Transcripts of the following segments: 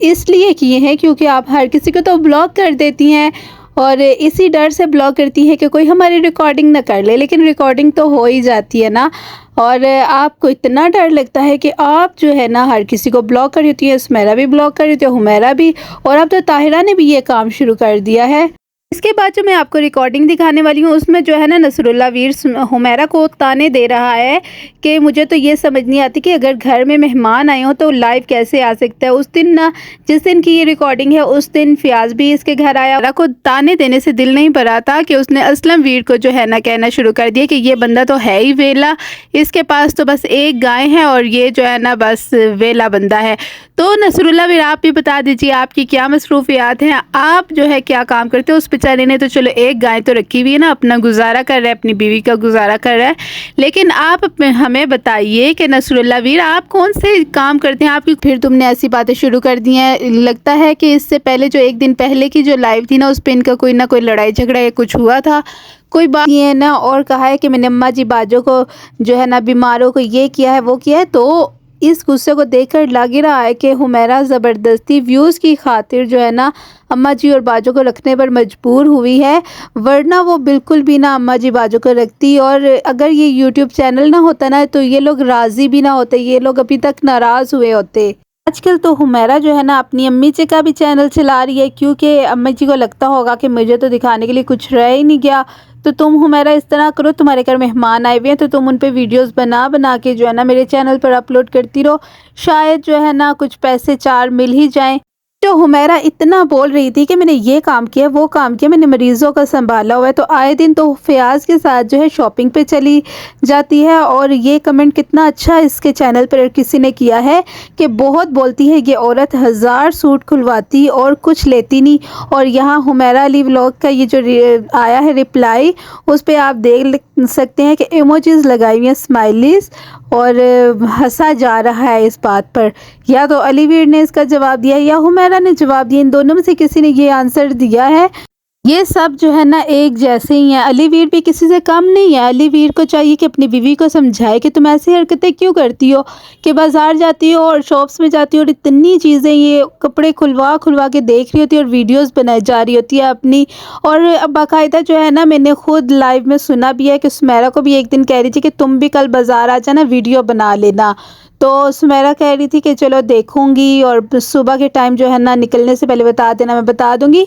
इसलिए किए हैं क्योंकि आप हर किसी को तो ब्लॉक कर देती हैं और इसी डर से ब्लॉक करती हैं कि कोई हमारी रिकॉर्डिंग ना कर ले, लेकिन रिकॉर्डिंग तो हो ही जाती है ना। और आपको इतना डर लगता है कि आप जो है ना हर किसी को ब्लॉक कर देती है, सुमेरा भी ब्लॉक कर देती है, हुमैरा भी, और अब तो ताहिरा ने भी ये काम शुरू कर दिया है। इसके बाद जो मैं आपको रिकॉर्डिंग दिखाने वाली हूँ उसमें जो है ना नसरुल्ला वीर हुमैरा को ताने दे रहा है कि मुझे तो ये समझ नहीं आती कि अगर घर में मेहमान आए हो तो लाइव कैसे आ सकता है। उस दिन ना, जिस दिन की ये रिकॉर्डिंग है, उस दिन फयाज भी इसके घर आया। हुमैरा को ताने देने से दिल नहीं भरा था कि उसने असलम वीर को जो है ना कहना शुरू कर दिया कि ये बंदा तो है ही वेला, इसके पास तो बस एक गाय है और ये जो है ना बस वेला बंदा है। तो नसरुल्ला वीर, आप भी बता दीजिए आपकी क्या मसरूफियात हैं, आप जो है क्या काम करते हो। उस बेचारे ने तो चलो एक गाय तो रखी हुई है ना, अपना गुजारा कर रहा है, अपनी बीवी का गुजारा कर रहा है, लेकिन आप हमें बताइए कि नसरुल्ला वीर आप कौन से काम करते हैं। आपकी फिर तुमने ऐसी बातें शुरू कर दी हैं। लगता है कि इससे पहले जो एक दिन पहले की जो लाइव थी ना, उस पर इनका कोई ना कोई लड़ाई झगड़ा या कुछ हुआ था, कोई बात नहीं है ना। और कहा है कि मैंने अम्मा जी बाजों को जो है ना बीमारों को ये किया है वो किया है। तो इस गुस्से को देखकर लग ही रहा है कि हुमैरा ज़बरदस्ती व्यूज़ की खातिर जो है ना अम्मा जी और बाजों को रखने पर मजबूर हुई है, वरना वो बिल्कुल भी ना अम्मा जी बाजों को रखती। और अगर ये यूट्यूब चैनल ना होता ना तो ये लोग राज़ी भी ना होते, ये लोग अभी तक नाराज़ हुए होते। आजकल तो हुमैरा जो है ना अपनी अम्मी जी का भी चैनल चला रही है, क्योंकि अम्मी जी को लगता होगा कि मुझे तो दिखाने के लिए कुछ रह ही नहीं गया। तो तुम हुमैरा इस तरह करो, तुम्हारे घर मेहमान आए हुए हैं तो तुम उन पे वीडियोस बना बना के जो है ना मेरे चैनल पर अपलोड करती रहो, शायद जो है ना कुछ पैसे चार मिल ही जाएं। जो हुमैरा इतना बोल रही थी कि मैंने ये काम किया वो काम किया, मैंने मरीज़ों का संभाला हुआ है, तो आए दिन तो फयाज के साथ जो है शॉपिंग पे चली जाती है। और ये कमेंट कितना अच्छा इसके चैनल पर किसी ने किया है कि बहुत बोलती है ये औरत 1000 सूट खुलवाती और कुछ लेती नहीं। और यहाँ हुमैरा अली व्लॉग का ये जो आया है रिप्लाई, उस पर आप देख सकते हैं कि इमोजीज लगाई हुई हैं स्माइलीज, और हंसा जा रहा है इस बात पर। या तो अली वीर ने इसका जवाब दिया या हुमैरा ने जवाब दिया, इन दोनों में से किसी ने ये आंसर दिया है। ये सब जो है ना एक जैसे ही हैं। अली वीर भी किसी से कम नहीं है। अली वीर को चाहिए कि अपनी बीवी को समझाए कि तुम ऐसी हरकतें क्यों करती हो, कि बाज़ार जाती हो और शॉप्स में जाती हो और इतनी चीज़ें ये कपड़े खुलवा खुलवा के देख रही होती है और वीडियोस बनाई जा रही होती है अपनी। और अब बाकायदा जो है ना मैंने खुद लाइव में सुना भी है कि सुमेरा को भी एक दिन कह रही थी कि तुम भी कल बाज़ार आ जाना, वीडियो बना लेना। तो सुमेरा कह रही थी कि चलो देखूंगी और सुबह के टाइम जो है ना निकलने से पहले बता देना, मैं बता दूंगी।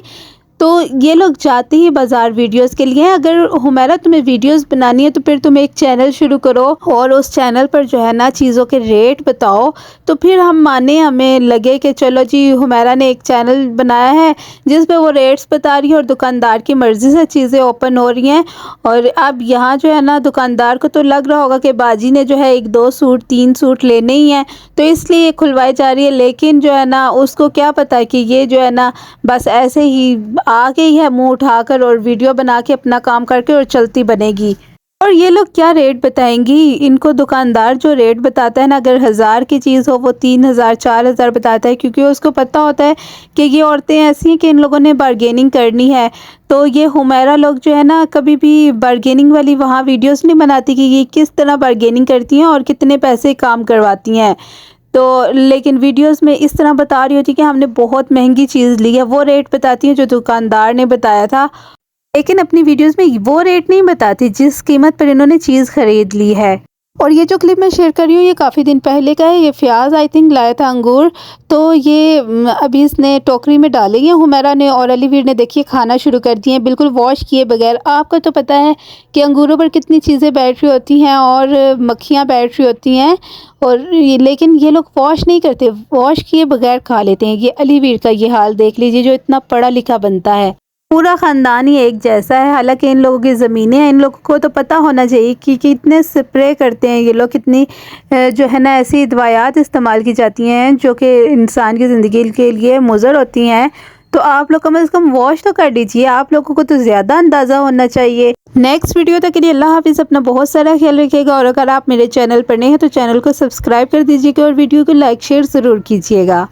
तो ये लोग जाते ही बाज़ार वीडियोस के लिए। अगर हुमैरा तुम्हें वीडियोस बनानी है तो फिर तुम एक चैनल शुरू करो और उस चैनल पर जो है ना चीज़ों के रेट बताओ, तो फिर हम माने, हमें लगे कि चलो जी हुमैरा ने एक चैनल बनाया है जिस पे वो रेट्स बता रही है और दुकानदार की मर्ज़ी से चीज़ें ओपन हो रही हैं। और अब यहाँ जो है ना दुकानदार को तो लग रहा होगा कि बाजी ने जो है 1-2 सूट 3 सूट लेने ही हैं, तो इसलिए ये खुलवाई जा रही है। लेकिन जो है ना उसको क्या पता है कि ये जो है ना बस ऐसे ही आ गई है मुंह उठाकर और वीडियो बना के अपना काम करके और चलती बनेगी। और ये लोग क्या रेट बताएंगी, इनको दुकानदार जो रेट बताता है ना, अगर 1000 की चीज़ हो वो 3000 4000 बताता है, क्योंकि उसको पता होता है कि ये औरतें ऐसी हैं कि इन लोगों ने बार्गेनिंग करनी है। तो ये हुमैरा लोग जो है ना कभी भी बार्गेनिंग वाली वहाँ वीडियोस नहीं बनाती कि ये किस तरह बार्गेनिंग करती हैं और कितने पैसे काम करवाती हैं। तो लेकिन वीडियोस में इस तरह बता रही होती कि हमने बहुत महंगी चीज़ ली है, वो रेट बताती है जो दुकानदार ने बताया था, लेकिन अपनी वीडियोस में वो रेट नहीं बताती जिस कीमत पर इन्होंने चीज़ खरीद ली है। और ये जो क्लिप मैं शेयर कर रही हूँ ये काफ़ी दिन पहले का है। ये फयाज आई थिंक लाया था अंगूर, तो ये अभी इसने टोकरी में डाले हैं हुमैरा ने, और अली वीर ने देखिए खाना शुरू कर दिए हैं बिल्कुल वॉश किए बगैर। आपको तो पता है कि अंगूरों पर कितनी चीज़ें बैठ रही होती हैं और मक्खियाँ बैठ रही होती हैं, और लेकिन ये लोग वॉश नहीं करते, वॉश किए बगैर खा लेते हैं। ये अली वीर का ये हाल देख लीजिए, जो इतना पढ़ा लिखा बनता है। पूरा ख़ानदान ही एक जैसा है। हालांकि इन लोगों की ज़मीनें हैं, इन लोगों को तो पता होना चाहिए कि कितने स्प्रे करते हैं ये लोग, कितनी जो है ना ऐसी दवायात इस्तेमाल की जाती हैं जो कि इंसान की ज़िंदगी के लिए मुज़र होती हैं। तो आप लोग कम से कम वॉश तो कर लीजिए, आप लोगों को तो ज़्यादा अंदाज़ा होना चाहिए। नेक्स्ट वीडियो तक के लिए अल्लाह हाफिज़, अपना बहुत सारा ख्याल रखिएगा। और अगर आप मेरे चैनल पर नए हैं तो चैनल को सब्सक्राइब कर दीजिएगा और वीडियो को लाइक शेयर ज़रूर कीजिएगा।